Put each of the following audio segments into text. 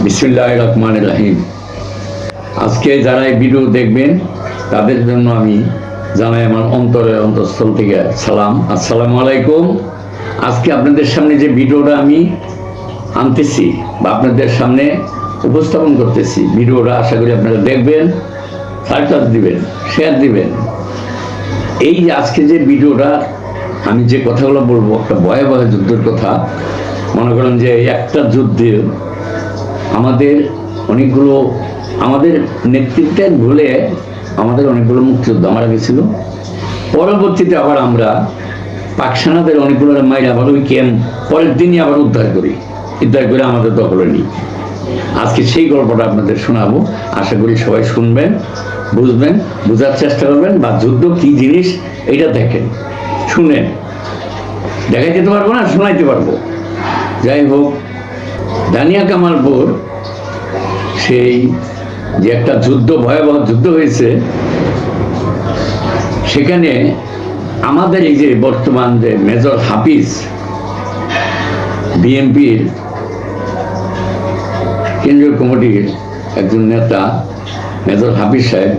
বিসমিল্লাহির রহমানির রহিম। আজকে যারা এই ভিডিও দেখবেন তাদের জন্য আমি জানাই আমার অন্তঃস্থল থেকে সালাম, আসসালামু আলাইকুম। আজকে আপনাদের সামনে যে ভিডিওটা আমি আনতেছি বা আপনাদের সামনে উপস্থাপন করতেছি, ভিডিওটা আশা করি আপনারা দেখবেন, সাবস্ক্রাইব দিবেন, শেয়ার দিবেন। এই যে আজকে যে ভিডিওটা আমি যে কথাগুলো বলবো, একটা ভয়াবহ যুদ্ধের কথা। মনে করেন যে একটা যুদ্ধে আমাদের অনেকগুলো, আমাদের নেতৃত্বে ভুলে আমাদের অনেকগুলো মুক্তিযোদ্ধা মারা গেছিল। পরবর্তীতে আবার আমরা পাক সেনাদের অনেকগুলো মাইরে আবার ওই ক্যাম্প পরের দিনই আবার উদ্ধার করে আমাদের দখলে নিই। আজকে সেই গল্পটা আপনাদের শোনাবো। আশা করি সবাই শুনবেন, বুঝবেন, বোঝার চেষ্টা করবেন, বা যুদ্ধ কি জিনিস এটা দেখেন, শুনেন। দেখাই যেতে পারবো না, শোনাইতে পারবো। যাই হোক, দানিয়া কামালপুর সেই যে একটা যুদ্ধ, ভয়াবহ যুদ্ধ হয়েছে, সেখানে আমাদের এই যে বর্তমান যে মেজর হাফিজ, বিএনপির কেন্দ্রীয় কমিটির একজন নেতা মেজর হাফিজ সাহেব,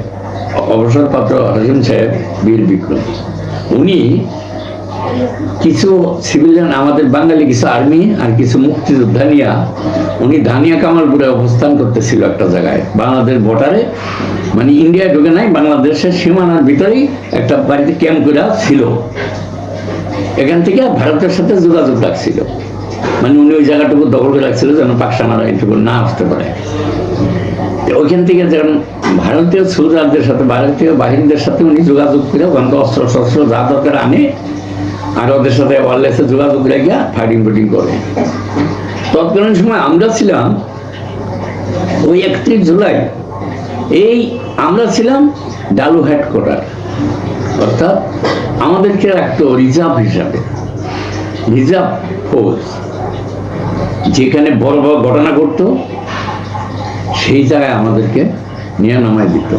অবসরপ্রাপ্ত হাসিম সাহেব বীর বিক্রম, উনি কিছু সিভিলিয়ান, আমাদের বাঙালি কিছু আর্মি আর কিছু মুক্তিযোদ্ধা নিয়ে উনি দানিয়া কামালপুরে অবস্থান করতেছিল একটা জায়গায়, বাংলাদেশ বর্ডারে, মানে ইন্ডিয়ায় ঢুকে নাই, বাংলাদেশের সীমানার ভিতরেই একটা বাড়িতে ক্যাম্প করে ছিল। এখান থেকে ভারতের সাথে যোগাযোগ রাখছিল, মানে উনি ওই জায়গাটুকু দখল করে রাখছিল যেন পাক সেনারা এইটুকু না আসতে পারে। ওইখান থেকে যেমন ভারতীয় সোলজারদের সাথে, ভারতীয় বাহিনীদের সাথে উনি যোগাযোগ করে ওখান থেকে অস্ত্র শস্ত্র যা দরকার আনে, আর ওদের সাথে ওয়ারলেসে যোগাযোগ রেখে ফাইটিং ফুটিং করে। তৎকালীন সময় আমরা ছিলাম ওই 31 জুলাই, এই আমরা ছিলাম ডালু হেডকোয়ার্টার, অর্থাৎ আমাদেরকে রাখতো রিজার্ভ হিসাবে, রিজার্ভ ফোর্স। যেখানে বড় বড় ঘটনা ঘটতো সেই জায়গায় আমাদেরকে নিয়ে নামাই দিত।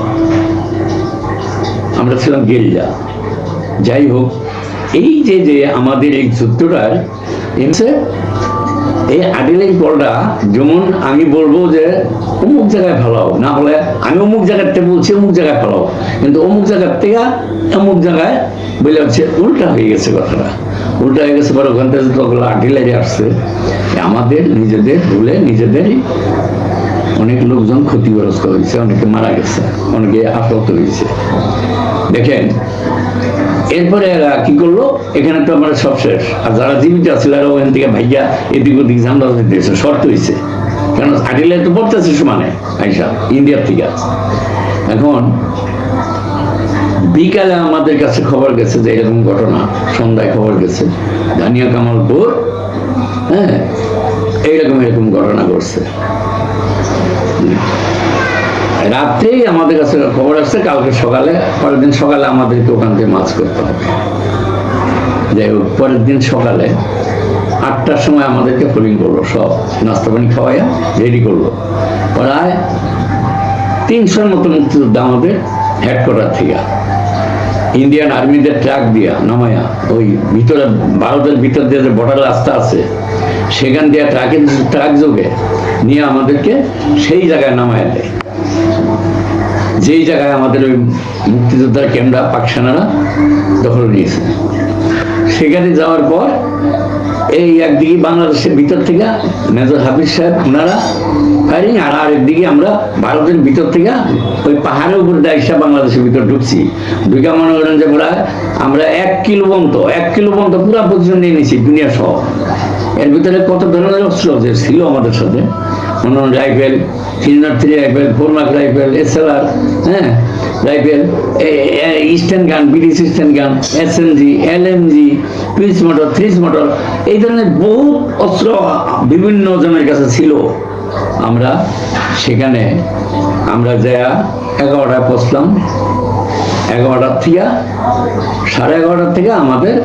আমরা ছিলাম গেরিলা। যাই হোক, এই যে যে আমাদের এই যুদ্ধটার এই আর্টিলারি বলটা, যেমন আমি বলবো যে অমুক জায়গায় ফেলাও, না হলে আমি অমুক জায়গার থেকে বলছি অমুক জায়গায় ফেলাও, কিন্তু অমুক জায়গার থেকে অমুক জায়গায় বলে হচ্ছে উল্টা হয়ে গেছে কথাটা, উল্টা হয়ে গেছে। পরে ওখান থেকে যতগুলো আর্টিলারি আসছে, আমাদের নিজেদের ভুলে নিজেদেরই অনেক লোকজন ক্ষতিগ্রস্ত হয়েছে, অনেকে মারা গেছে, অনেকে আহত হয়েছে। দেখেন, এরপরে এরা কি করলো, এখানে তো আমরা সব শেষ, আর যারা জীবিত আছিল এরা ওখান থেকে ভাইয়া এদিক ওদিক ঝান্ডা দিতেছে, শর্ত হয়েছে, কারণ আর্টিলারি তো পড়তেছে সমানে আইসা ইন্ডিয়ার থেকে। এখন বিকালে আমাদের কাছে খবর গেছে যে এরকম ঘটনা, সন্ধ্যায় খবর গেছে দানিয়া কামালপুর, হ্যাঁ, এইরকম এরকম ঘটনা ঘটছে। রাত্রেই আমাদের কাছে খবর আসছে কালকে সকালে, পরের দিন সকালে আমাদেরকে ওখান থেকে মাছ করতে হবে। যাই হোক, পরের দিন সকালে 8টার সময় আমাদেরকে পোলিং করলো, সব নাস্তা পানি খাওয়াইয়া রেডি করলো। প্রায় 300-র মতো মুক্তিযোদ্ধা আমাদের হেডকোয়ার্টার থেকে ইন্ডিয়ান আর্মিদের ট্রাক দিয়া নামায়া, ওই ভিতরে ভারতের ভিতর দিয়ে যে বর্ডার রাস্তা আছে সেখান দিয়ে ট্রাক যোগে নিয়ে আমাদেরকে সেই জায়গায় নামায়া দেয়, যেই জায়গায় আমাদের ওই মুক্তিযোদ্ধার ক্যাম্পটা পাক সেনারা দখল নিয়েছে। সেখানে যাওয়ার পর এই একদিকে বাংলাদেশের ভিতর থেকে মেজর হাফিজ সাহেব ওনারা ফায়ারিং, আর আরেকদিকে আমরা ভারতের ভিতর থেকে ওই পাহাড়ের উপর দায়িত্ব বাংলাদেশের ভিতর ঢুকছি। ঢুকে মনে করেন যে আমরা 1 কিলো পর্যন্ত পুরা পজিশন নিয়ে নিয়েছি দুনিয়া সহ। এর ভিতরে কত ধরনের অস্ত্র যে ছিল আমাদের সাথে, rifle, 303 rifle, 4 mark rifle, SLR, হ্যাঁ, রাইফেল, ইস্টার্ন গান, ব্রিটিশ ইস্টার্ন গান, SMG, LMG, টুইস মোটর, থ্রিস মোটর, এই ধরনের বহু অস্ত্র বিভিন্ন জনের কাছে ছিল। আমরা সেখানে আমরা যা 11টায় পৌঁছলাম, 11টার থেকে 11:30 থেকে আমাদের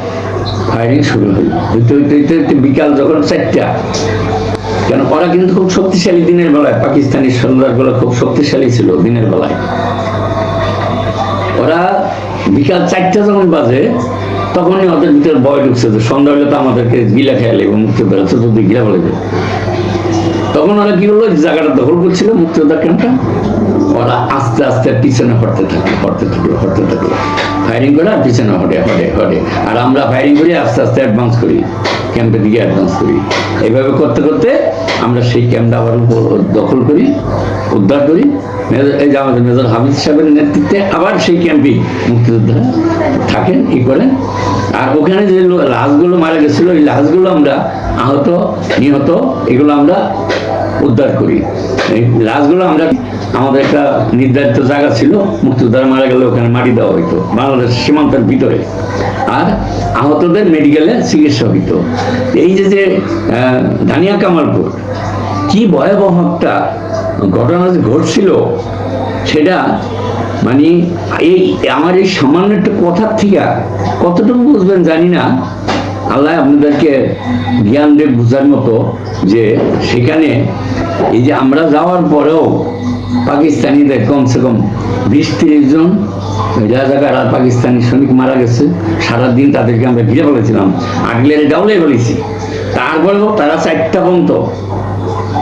ফায়ারিং শুরু হইতে হইতে বিকাল যখন 4টা, কেন ওরা কিন্তু খুব শক্তিশালী দিনের বেলায়, পাকিস্তানি সৈন্যগুলো খুব শক্তিশালী ছিল দিনের বেলায়। ওরা বিকাল 4টা যখন বাজে তখনই ওদের ভিতরে ভয় ঢুকছে যে সন্ধ্যা হলে তো আমাদেরকে গিলা খেয়ালে এবং মুক্তি বেরোচ্ছে, যদি গিলা বলে তখন ওরা কি হলো, জায়গাটা দখল করছিল মুক্তিযোদ্ধা ক্যাম্পটা, ওরা আস্তে আস্তে পিছনে হটতে থাকলো ফায়ারিং করে, আর পিছনে হটে, আর আমরা ফায়ারিং করি, আস্তে আস্তে অ্যাডভান্স করি, ক্যাম্পের দিকে অ্যাডভান্স করি। এইভাবে করতে করতে আমরা সেই ক্যাম্পটা আবার দখল করি, উদ্ধার করি। এই যে আমাদের মেজর হাফিজ সাহেবের নেতৃত্বে আবার সেই ক্যাম্পে মুক্তিযোদ্ধারা থাকেন, করেন। আর ওখানে যে লাশগুলো মারা গেছিল, ওই লাশগুলো আমরা আহত, নিহত, এগুলো আমরা উদ্ধার করি। এই লাশগুলো আমরা, আমাদের একটা নির্ধারিত জায়গা ছিল, মুক্তিযোদ্ধারা মারা গেলে ওখানে মাটি দেওয়া হইতো বাংলাদেশ সীমান্তের ভিতরে, আর আহতদের মেডিকেলে চিকিৎসা হইত। এই যে ধানিয়া কামালপুর, কি ভয়াবহ একটা ঘটনা যে ঘটছিল, সেটা মানে এই আমার এই সামান্য একটা কথার থেকে কতটুকু বুঝবেন জানি না, আল্লাহ আপনাদেরকে জ্ঞান দেব বোঝার মতো, যে সেখানে এই যে আমরা যাওয়ার পরেও পাকিস্তানিদের কমসে কম 20-30 জন রাজাকার আর পাকিস্তানি সৈনিক মারা গেছে। সারাদিন তাদেরকে আমরা ঘিরে ফেলেছিলাম, আগলের ডাউলে ফেলেছি। তারপরেও তারা 4টা পর্যন্ত,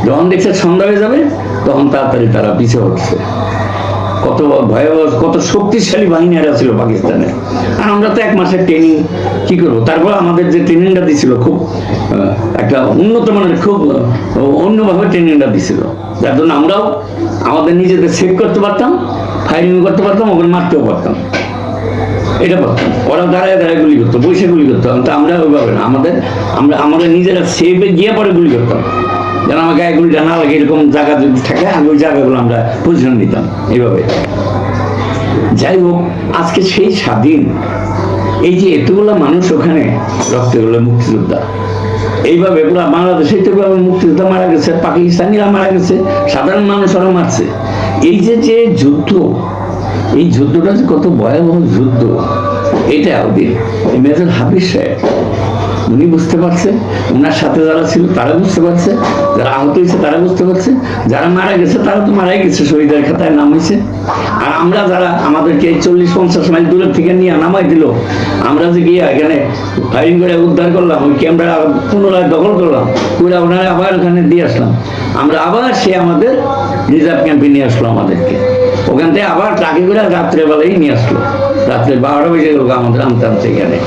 যখন দেখছে সন্ধ্যা হয়ে যাবে তখন তাড়াতাড়ি তারা পিছু হচ্ছে। কত ভয়াবহ, কত শক্তিশালী বাহিনী এরা ছিল পাকিস্তানের। আর আমরা তো 1 মাসের ট্রেনিং, কি করবো। তারপর আমাদের যে ট্রেনিংটা দিছিল, খুব একটা উন্নত মানের, খুব অন্যভাবে ট্রেনিংটা দিছিল, যার জন্য আমরাও আমাদের নিজেদের সেভ করতে পারতাম, ফায়ারিং করতে পারতাম, ওখানে মারতেও পারতাম, এটা পারতাম। ওরা দাঁড়ায় গুলি করতো, বসে গুলি করতো, তো আমরা ওইভাবে না, আমাদের নিজেরা সেভে গিয়ে পরে গুলি করতাম, যেন আমার গায়ে গুলিটা না লাগে। এরকম জায়গা যদি থাকে, আগে ওই জায়গাগুলো আমরা পজিশন দিতাম এইভাবে। যাই হোক, আজকে সেই স্বাধীন, এই যে এতগুলো মানুষ ওখানে রক্তে গুলো মুক্তিযোদ্ধা, এইভাবে পুরো বাংলাদেশে তো মুক্তিযোদ্ধা মারা গেছে, পাকিস্তানিরা মারা গেছে, সাধারণ মানুষরা মারছে। এই যে যুদ্ধ, এই যুদ্ধটা যে কত ভয়াবহ যুদ্ধ, এটা ওদের মেজর হাফিজ সাহেব উনি বুঝতে পারছে, ওনার সাথে যারা ছিল তারা বুঝতে পারছে, যারা আহত হয়েছে তারা বুঝতে পারছে, যারা মারা গেছে তারা তো মারাই গেছে, শহীদের খাতায় নাম হয়েছে। আর আমরা যারা, আমাদেরকে 40-50 মাইল দূরের থেকে নিয়ে নামাই দিল, আমরা যে গিয়ে এখানে ফায়ারিং করে উদ্ধার করলাম, ওই ক্যামেরা পুনরায় দখল করলাম, পুরা ওনারা আবার ওখানে দিয়ে আসলাম, আমরা আবার সে আমাদের রিজার্ভ ক্যাম্পে নিয়ে আসলো আমাদেরকে। ওখান থেকে আবার ট্রাকে করে রাত্রেবেলাই নিয়ে আসলো, রাত্রে 12টা বেজে গেল আমাদের আনতে এখানে।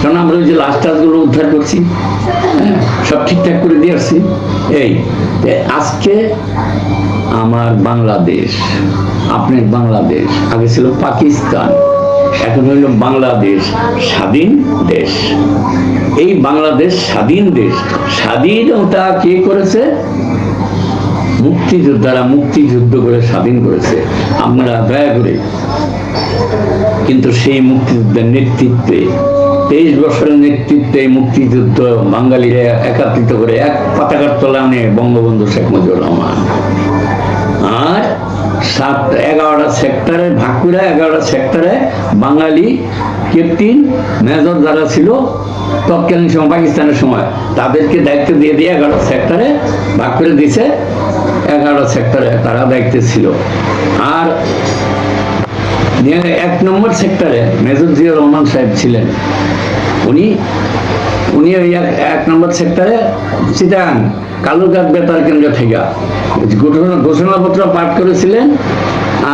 কারণ আমরা ওই যে লাস্ট টাচগুলো উদ্ধার করছি, হ্যাঁ, সব ঠিকঠাক করে দিয়ে আসছি। এই আজকে আমার বাংলাদেশ, আপনার বাংলাদেশ, আগে ছিল পাকিস্তান, এখন হইল বাংলাদেশ, স্বাধীন দেশ। এই বাংলাদেশ স্বাধীন দেশ, স্বাধীনতা কে করেছে? মুক্তিযোদ্ধারা মুক্তিযুদ্ধ করে স্বাধীন করেছে। আপনারা দয়া করে কিন্তু সেই মুক্তিযুদ্ধের নেতৃত্বে, 23 বছরের নেতৃত্বে মুক্তিযুদ্ধ বাঙালিরা একত্রিত করে এক পতাকার তলায় আনে বঙ্গবন্ধু শেখ মুজিবুর রহমান। আর 11টা সেক্টরে ভাগ করে, 11টা সেক্টরে বাঙালি ক্যাপ্টেন মেজর যারা ছিল তৎকালীন সময় পাকিস্তানের সময়, তাদেরকে দায়িত্ব দিয়ে 11টা সেক্টরে ভাগ করে দিয়েছে। 11টা সেক্টরে তারা দায়িত্বে ছিল। আর 1 নম্বর সেক্টরে মেজর জিয়াউর রহমান সাহেব ছিলেন। উনি ওই 1 নম্বর সেক্টরে চিটাগাং কালুরঘাট বেতার কেন্দ্র থেকে ঘোষণাপত্র পাঠ করেছিলেন।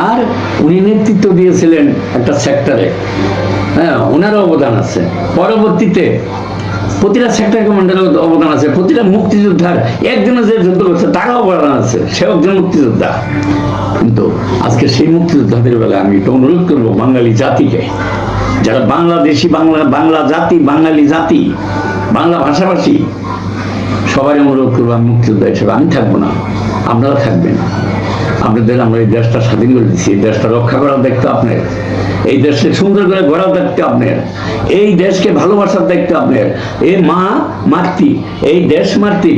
আর উনি নেতৃত্ব দিয়েছিলেন একটা সেক্টরে, হ্যাঁ, ওনারও অবদান আছে। পরবর্তীতে প্রতিটা সেক্টর কমান্ডারের অবদান আছে, প্রতিটা মুক্তিযোদ্ধার, একজনে যে যুদ্ধ করছে তারও অবদান আছে, সে একজন মুক্তিযোদ্ধা। কিন্তু আজকে সেই মুক্তিযোদ্ধাদের বেলা আমি একটু অনুরোধ করবো বাঙালি জাতিকে, যারা বাংলাদেশি, বাংলা জাতি, বাঙালি জাতি, বাংলা ভাষাভাষী, সবাই অনুরোধ করবো, আমি মুক্তিযোদ্ধা হিসেবে আমি থাকবো না, আপনারা থাকবেন। আপনাদের আমরা এই দেশটা স্বাধীন করে দিচ্ছি, এই দেশটা রক্ষা করার দায়িত্ব আপনার, এই দেশকে সুন্দর করে গড়ার দায়িত্ব আপনার, এই দেশকে ভালোবাসার দায়িত্ব আপনার। এই মা মাতৃ, এই দেশ মাতৃ,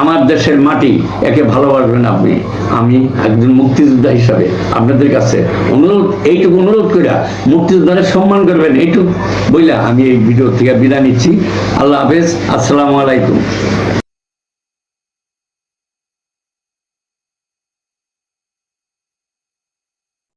আমার দেশের মাটি, একে ভালোবাসবেন আপনি। আমি একজন মুক্তিযোদ্ধা হিসাবে আপনাদের কাছে এইটুকু অনুরোধ করে মুক্তিযোদ্ধাদের সম্মান করবেন, এইটুকু বইলা আমি এই ভিডিও থেকে বিদায় নিচ্ছি। আল্লাহ হাফেজ, আসসালামু আলাইকুম।